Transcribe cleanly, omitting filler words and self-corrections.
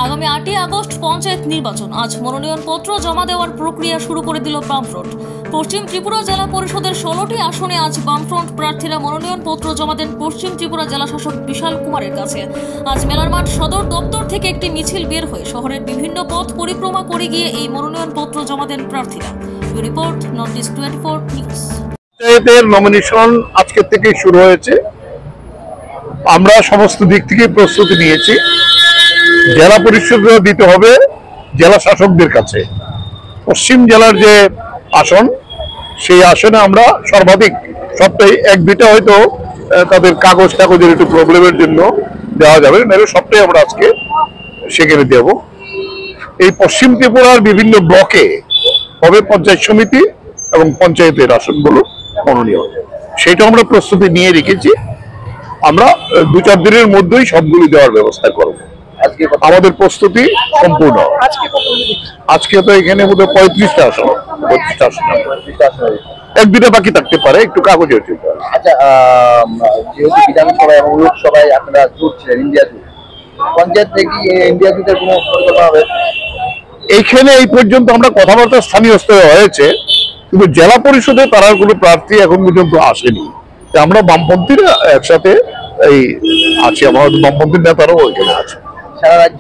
আগামী 8ই আগস্ট পঞ্চায়েত নির্বাচন। আজ মনোনয়নপত্র জমা দেওয়ার প্রক্রিয়া শুরু করে দিল বামফ্রন্ট। পশ্চিম ত্রিপুরা জেলা পরিষদের 16টি আসনে আজ বামফ্রন্ট প্রার্থীরা মনোনয়নপত্র জমা দেন পশ্চিম ত্রিপুরা জেলা শাসক বিশাল কুমারের কাছে। আজ মেলার মাঠ সদর দপ্তর থেকে একটি মিছিল বের হয়ে শহরের বিভিন্ন পথ পরিক্রমা করে গিয়ে এই মনোনয়নপত্র জমা দেন প্রার্থীরা। Report north east 24 news. পঞ্চায়েতের নমিনেশন আজকে থেকে শুরু হয়েছে। আমরা সমস্ত দিক থেকে প্রস্তুতি নিয়েছি। জেলা পরিষদে দিতে হবে জেলা শাসকদের কাছে। পশ্চিম জেলার যে আসন, সেই আসনে আমরা সর্বাধিক, সবটাই এক দুইটা হয়তো তাদের কাগজের একটু প্রবলেমের জন্য দেওয়া যাবে, নাহলে সবটাই আমরা আজকে সেখানে দেব। এই পশ্চিম ত্রিপুরার বিভিন্ন ব্লকে হবে পঞ্চায়েত সমিতি এবং পঞ্চায়েতের আসনগুলো মনোনীয়, সেটা আমরা প্রস্তুতি নিয়ে রেখেছি। আমরা 2-4 দিনের মধ্যেই সবগুলি দেওয়ার ব্যবস্থা করব। আমাদের প্রস্তুতি সম্পূর্ণ। আজকে তো এখানে বোধহয় 35টা আসন, 35টা আসন, 1-2টা বাকি থাকতে পারে, একটু কাগজের জন্য। আচ্ছা, যেহেতু বিধানসভায় এবং লোকসভায় আপনারা জুটছিলেন, ইন্ডিয়া জুট, পঞ্চায়েত থেকে ইন্ডিয়া জুটের কোনো পরিকল্পনা হবে? এইখানে এই পর্যন্ত আমরা কথাবার্তা স্থানীয় স্তরে হয়েছে, কিন্তু জেলা পরিষদে তারা কোনো প্রার্থী এখন পর্যন্ত আসেনি। আমরা বামপন্থীরা একসাথে এই আছি, আমাদের বামপন্থী নেতারাও ওইখানে আছে। সারা রাজ্য